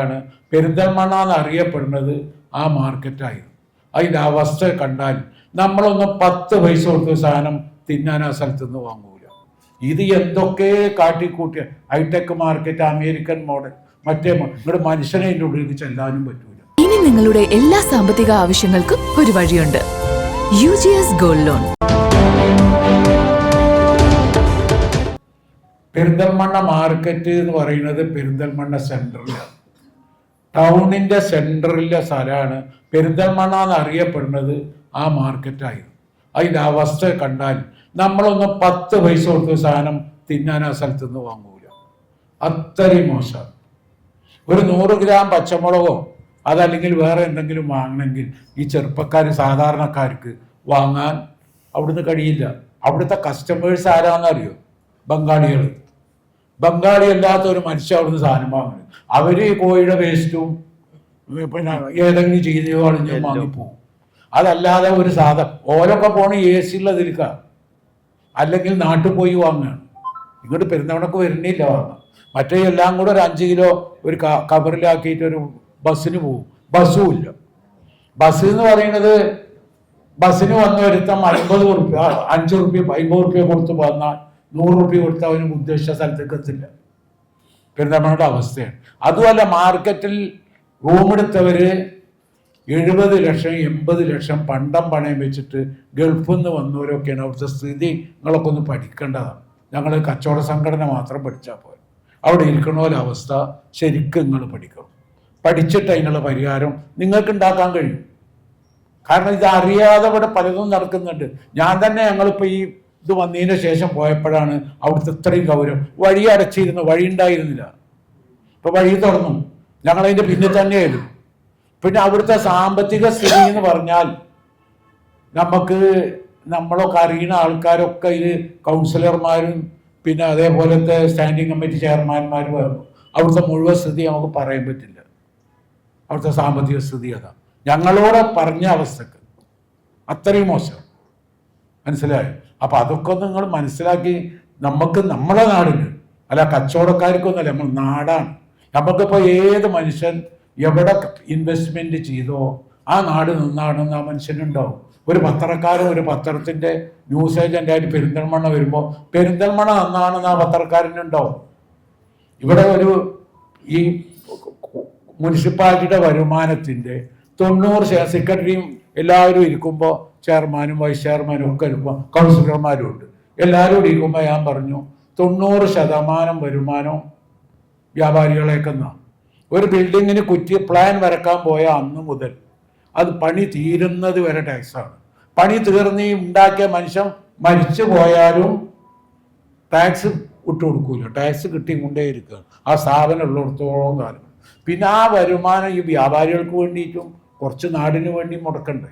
ആണ് പെരിന്തൽമണ്ണ എന്നറിയപ്പെടുന്നത് ആ മാർക്കറ്റായിരുന്നു. അതിൻ്റെ അവസ്ഥ കണ്ടാൽ നമ്മളൊന്ന് 10 പൈസ കൊടുത്ത് സാധനം തിന്നാൻ ആ സ്ഥലത്ത് നിന്ന് വാങ്ങൂല. ഇത് എന്തൊക്കെ കാട്ടിക്കൂട്ടിയ ഹൈടെക് മാർക്കറ്റ്, അമേരിക്കൻ മോഡൽ, മറ്റേ ഇവിടെ മനുഷ്യനെ അതിൻ്റെ ഉള്ളിലേക്ക് ചെല്ലാനും പറ്റൂല. ഇനി നിങ്ങളുടെ എല്ലാ സാമ്പത്തിക ആവശ്യങ്ങൾക്കും ഒരു വഴിയുണ്ട്. UGS gold loan. Perinthalmanna market എന്ന് പറയുന്നത് പെരിന്തൽമണ്ണ സെൻട്രലാണ്, ടൗണിൻ്റെ സെൻട്രലിലെ സ്ഥലമാണ്. പെരിന്തൽമണ്ണ എന്നറിയപ്പെടുന്നത് ആ മാർക്കറ്റായിരുന്നു. അതിൻ്റെ അവസ്ഥ കണ്ടാൽ നമ്മളൊന്ന് 10 പൈസ കൊടുത്ത് സാധനം തിന്നാൻ ആ സ്ഥലത്ത് നിന്ന് വാങ്ങൂല. അത്രയും മോശം. ഒരു 100 ഗ്രാം പച്ചമുളകോ അതല്ലെങ്കിൽ വേറെ എന്തെങ്കിലും വാങ്ങണമെങ്കിൽ ഈ ചെറുപ്പക്കാർ സാധാരണക്കാർക്ക് വാങ്ങാൻ അവിടുന്ന് കഴിയില്ല. അവിടുത്തെ കസ്റ്റമേഴ്സ് ആരാന്നറിയോ? ബംഗാളികൾ. ബംഗാളി അല്ലാത്ത ഒരു മനുഷ്യൻ അവിടുന്ന് സാധനം വാങ്ങുന്നത്. അവർ കോഴിയുടെ വേസ്റ്റും പിന്നെ ഏതെങ്കിലും ചെയ്തോ കളിഞ്ഞോ വാങ്ങിപ്പോവും. അതല്ലാതെ ഒരു ഓരൊക്കെ പോണ AC ഉള്ളതിൽക്ക, അല്ലെങ്കിൽ നാട്ടിൽ പോയി വാങ്ങുകയാണ്. ഇങ്ങോട്ട് പെരുന്തവണക്ക് വരുന്നില്ല വാങ്ങാം. മറ്റേ എല്ലാം കൂടെ ഒരു 5 കിലോ ഒരു കവറിലാക്കിയിട്ട് ഒരു ബസ്സിന് പോകും. ബസ്സും ഇല്ല. ബസ് എന്ന് പറയുന്നത് ബസ്സിന് വന്ന ഒരുത്തം 50 റുപ്യ, 5 റുപ്യ 50 റുപ്യ കൊടുത്ത് വന്നാൽ 100 റുപ്യ കൊടുത്ത് അവന് ഉദ്ദേശിച്ച സ്ഥലത്തേക്ക് എത്തില്ല. പെരുന്തൽമണ്ണയുടെ അവസ്ഥയാണ്. അതുമല്ല, മാർക്കറ്റിൽ റൂമെടുത്തവർ 70 ലക്ഷം 80 ലക്ഷം പണ്ടം പണയം വെച്ചിട്ട് ഗൾഫിൽ നിന്ന് വന്നവരൊക്കെയാണ്. അവിടുത്തെ സ്ഥിതി നിങ്ങളൊക്കെ ഒന്ന് പഠിക്കേണ്ടതാണ്. ഞങ്ങൾ കച്ചവട സംഘടന മാത്രം പഠിച്ചാൽ പോയി. അവിടെ ഇരിക്കണ പോലെ അവസ്ഥ ശരിക്കും നിങ്ങൾ പഠിക്കണം. പഠിച്ചിട്ട് അതിനുള്ള പരിഹാരം നിങ്ങൾക്ക് ഉണ്ടാക്കാൻ കഴിയും. കാരണം ഇത് അറിയാതെ ഇവിടെ പലതും നടക്കുന്നുണ്ട്. ഞാൻ തന്നെ ഞങ്ങളിപ്പോൾ ഈ ഇത് വന്നതിന് ശേഷം പോയപ്പോഴാണ് അവിടുത്തെ ഇത്രയും ഗൗരവം. വഴി അടച്ചിരുന്നു, വഴി ഉണ്ടായിരുന്നില്ല. ഇപ്പൊ വഴി തുറന്നു, ഞങ്ങളതിൻ്റെ പിന്നിൽ തന്നെയായിരുന്നു. പിന്നെ അവിടുത്തെ സാമ്പത്തിക സ്ഥിതി എന്ന് പറഞ്ഞാൽ നമ്മളൊക്കെ അറിയുന്ന ആൾക്കാരൊക്കെ ഇത് കൗൺസിലർമാരും പിന്നെ അതേപോലത്തെ സ്റ്റാൻഡിങ് കമ്മിറ്റി ചെയർമാൻമാരും അവിടുത്തെ മുഴുവൻ സ്ഥിതി നമുക്ക് പറയാൻ പറ്റില്ല. അവിടുത്തെ സാമ്പത്തിക സ്ഥിതി അതാ. ഞങ്ങളോട് പറഞ്ഞ അവസ്ഥക്ക് അത്രയും മോശം. മനസ്സിലായോ? അപ്പം അതൊക്കെ ഒന്ന് നിങ്ങൾ മനസ്സിലാക്കി. നമുക്ക് നമ്മളെ നാടിന് അല്ല, കച്ചവടക്കാർക്കൊന്നുമല്ല, നമ്മൾ നാടാണ്. നമുക്കിപ്പോൾ ഏത് മനുഷ്യൻ എവിടെ ഇൻവെസ്റ്റ്മെൻറ്റ് ചെയ്തോ ആ നാട് നിന്നാണെന്ന് ആ മനുഷ്യനുണ്ടാവും. ഒരു പത്രക്കാരൻ ഒരു പത്രത്തിൻ്റെ ന്യൂസ് ഏജൻ്റായിട്ട് പെരിന്തൽമണ്ണ വരുമ്പോൾ പെരിന്തൽമണ്ണ നന്നാണെന്ന് ആ പത്രക്കാരനുണ്ടാവും. ഇവിടെ ഈ മുനിസിപ്പാലിറ്റിയുടെ വരുമാനത്തിൻ്റെ 90% സെക്രട്ടറിയും എല്ലാവരും ഇരിക്കുമ്പോൾ ചെയർമാനും വൈസ് ചെയർമാനും ഒക്കെ ഇരിക്കുമ്പോൾ കൗൺസിലർമാരും ഉണ്ട്. എല്ലാവരും ഇരിക്കുമ്പോൾ ഞാൻ പറഞ്ഞു 90% വരുമാനം വ്യാപാരികളേക്കെന്നാണ്. ഒരു ബിൽഡിങ്ങിന് പ്ലാൻ വരക്കാൻ പോയ അന്ന് മുതൽ അത് പണി തീരുന്നത് വരെ ടാക്സാണ്. പണി തീർന്ന് ഉണ്ടാക്കിയ മനുഷ്യൻ മരിച്ചു പോയാലും ടാക്സ് വിട്ടുകൊടുക്കൂല. ടാക്സ് കിട്ടിക്കൊണ്ടേയിരിക്കുക ആ സ്ഥാപനം ഉള്ളിടത്തോളം കാലം. പിന്നെ ആ വരുമാനം ഈ വ്യാപാരികൾക്ക് വേണ്ടിയിട്ടും കുറച്ച് നാടിന് വേണ്ടി മുടക്കണ്ടേ.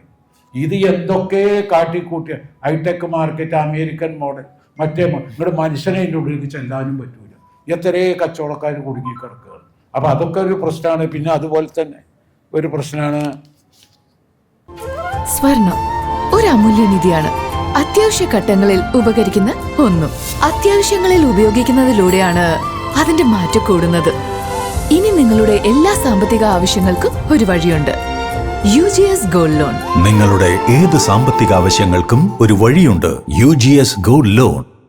ഇത് എന്തൊക്കെ കാട്ടിക്കൂട്ടിയ ഹൈടെക് മാർക്കറ്റ്, അമേരിക്കൻ മോഡൽ, മറ്റേ ഇവിടെ മനുഷ്യനെ അതിൻ്റെ ഉള്ളിലേക്ക് ചെല്ലാനും പറ്റൂല. എത്രയേ കച്ചവടക്കാർ കുടുങ്ങി കിടക്കുകയാണ്. അപ്പം അതൊക്കെ ഒരു പ്രശ്നമാണ്. പിന്നെ അതുപോലെ തന്നെ ഒരു പ്രശ്നമാണ് സ്വർണം. ഒരു അമൂല്യനിധിയാണ്. അത്യാവശ്യ ഘട്ടങ്ങളിൽ ഉപകരിക്കുന്ന ഒന്നും. അത്യാവശ്യങ്ങളിൽ ഉപയോഗിക്കുന്നതിലൂടെയാണ് അതിന്റെ മാറ്റം കൂടുന്നത്. ഇനി നിങ്ങളുടെ എല്ലാ സാമ്പത്തിക ആവശ്യങ്ങൾക്കും ഒരു വഴിയുണ്ട്. UGS gold loan. നിങ്ങളുടെ ഏത് സാമ്പത്തിക ആവശ്യങ്ങൾക്കും ഒരു വഴിയുണ്ട്. UGS gold loan.